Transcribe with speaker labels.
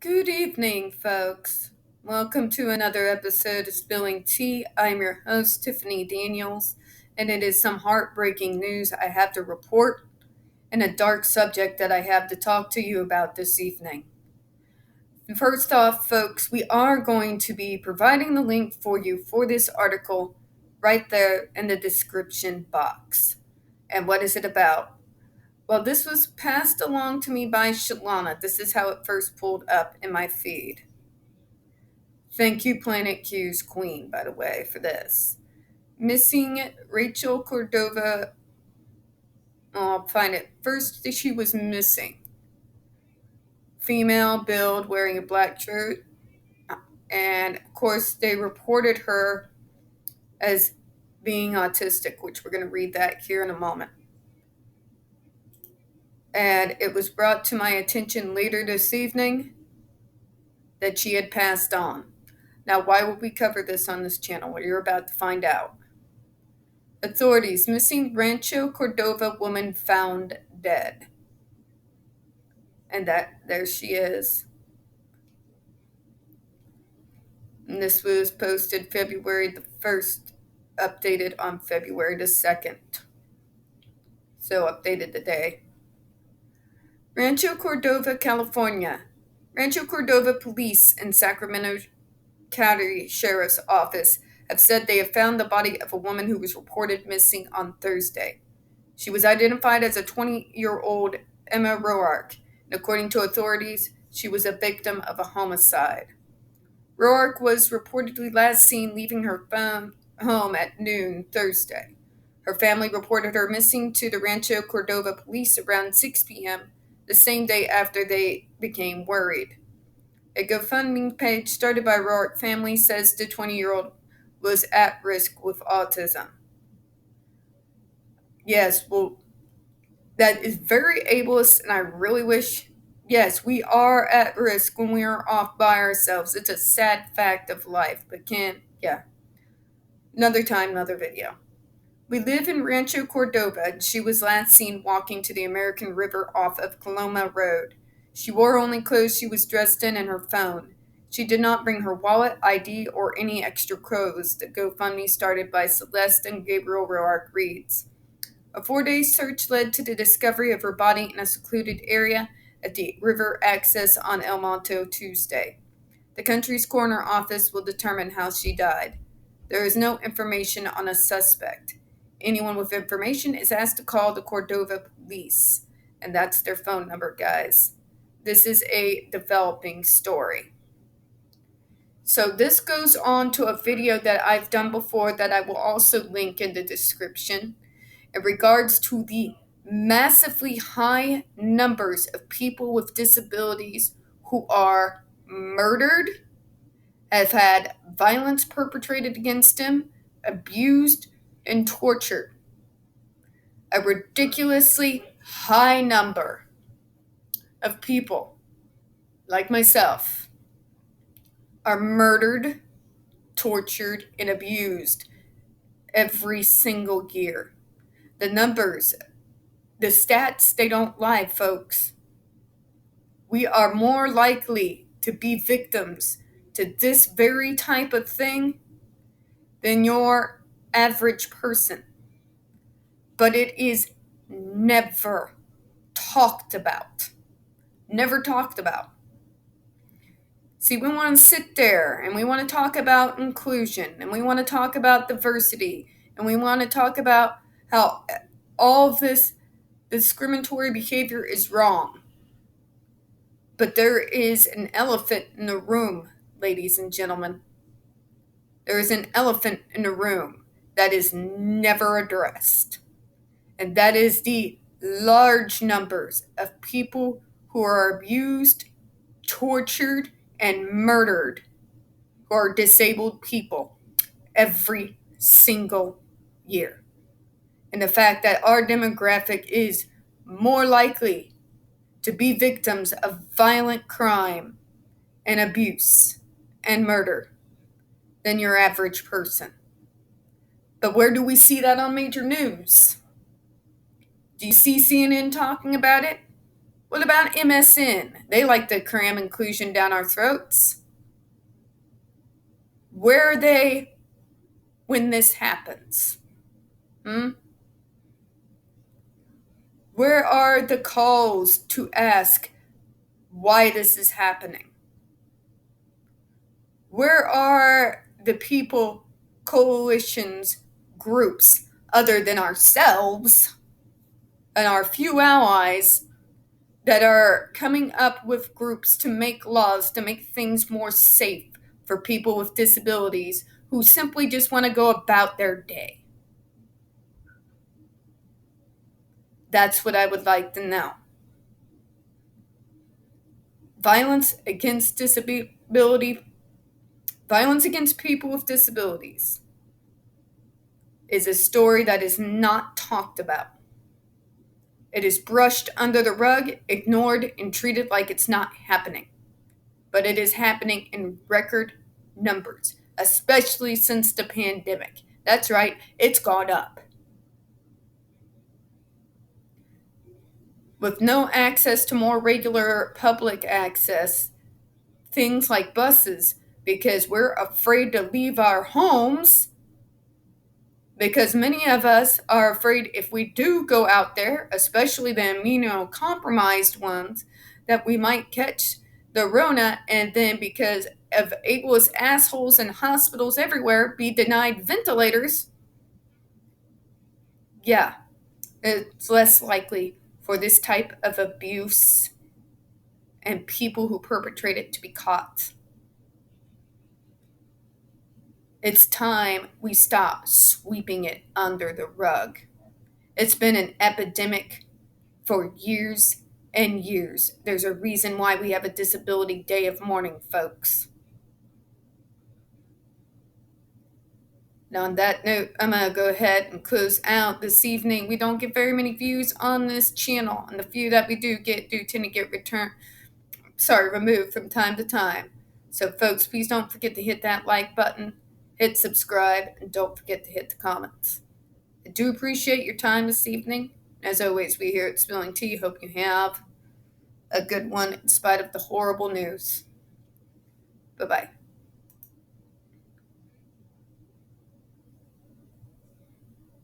Speaker 1: Good evening, folks. Welcome to another episode of Spilling Tea. I'm your host, Tiffany Daniels, and it is some heartbreaking news I have to report and a dark subject that I have to talk to you about this evening. First off, folks, we are going to be providing the link for you for this article right there in the description box. And what is it about? Well, this was passed along to me by Shalana. This is how it first pulled up in my feed. Thank you, Planet Q's Queen, by the way, for this. Missing Rachel Cordova. Oh, I'll find it. First, she was missing. Female, build, wearing a black shirt. And of course, they reported her as being autistic, which we're going to read that here in a moment. And it was brought to my attention later this evening that she had passed on. Now, why would we cover this on this channel? Well, you're about to find out. Authorities: missing Rancho Cordova woman found dead. And there she is. And this was posted February the 1st, updated on February the 2nd. So updated today. Rancho Cordova, California. Rancho Cordova Police and Sacramento County Sheriff's Office have said they have found the body of a woman who was reported missing on Thursday. She was identified as a 20-year-old Emma Roark, and according to authorities, she was a victim of a homicide. Roark was reportedly last seen leaving her home at noon Thursday. Her family reported her missing to the Rancho Cordova police around 6 p.m., the same day after they became worried. A GoFundMe page started by Roark family says the 20-year-old was at risk with autism. Yes, well, that is very ableist, and I really wish, yes, we are at risk when we are off by ourselves. It's a sad fact of life, but another time, another video. We live in Rancho Cordova, and she was last seen walking to the American River off of Coloma Road. She wore only clothes she was dressed in and her phone. She did not bring her wallet, ID, or any extra clothes. The GoFundMe started by Celeste and Gabriel Roark reads. A 4-day search led to the discovery of her body in a secluded area at the river access on El Monte Tuesday. The country's coroner office will determine how she died. There is no information on a suspect. Anyone with information is asked to call the Cordova police, and that's their phone number, guys. This is a developing story. So this goes on to a video that I've done before that I will also link in the description in regards to the massively high numbers of people with disabilities who are murdered, have had violence perpetrated against them, abused, and tortured. A ridiculously high number of people, like myself, are murdered, tortured, and abused every single year. The numbers, the stats, they don't lie, folks. We are more likely to be victims to this very type of thing than your average person. But it is never talked about. Never talked about. See, we want to sit there and we want to talk about inclusion and we want to talk about diversity and we want to talk about how all of this discriminatory behavior is wrong. But there is an elephant in the room, ladies and gentlemen. There is an elephant in the room that is never addressed. And that is the large numbers of people who are abused, tortured, and murdered, who are disabled people every single year. And the fact that our demographic is more likely to be victims of violent crime and abuse and murder than your average person. But where do we see that on major news? Do you see CNN talking about it? What about MSN? They like to cram inclusion down our throats. Where are they when this happens? Hmm? Where are the calls to ask why this is happening? Where are the people, coalitions, groups, other than ourselves and our few allies that are coming up with groups to make laws to make things more safe for people with disabilities who simply just want to go about their day? That's what I would like to know. Violence against disability, violence against people with disabilities is a story that is not talked about. It is brushed under the rug, ignored, and treated like it's not happening. But it is happening in record numbers, especially since the pandemic. That's right, it's gone up. With no access to more regular public access, things like buses, because we're afraid to leave our homes, because many of us are afraid if we do go out there, especially the immunocompromised ones, that we might catch the Rona, and then because of ableist assholes in hospitals everywhere be denied ventilators. Yeah, it's less likely for this type of abuse and people who perpetrate it to be caught. It's time we stop sweeping it under the rug. It's been an epidemic for years and years. There's a reason why we have a Disability Day of Mourning, folks. Now, on that note, I'm going to go ahead and close out this evening. We don't get very many views on this channel, and the few that we do get do tend to get removed from time to time. So, folks, please don't forget to hit that like button, hit subscribe, and don't forget to hit the comments. I do appreciate your time this evening. As always, we here at Spilling Tea hope you have a good one in spite of the horrible news. Bye-bye.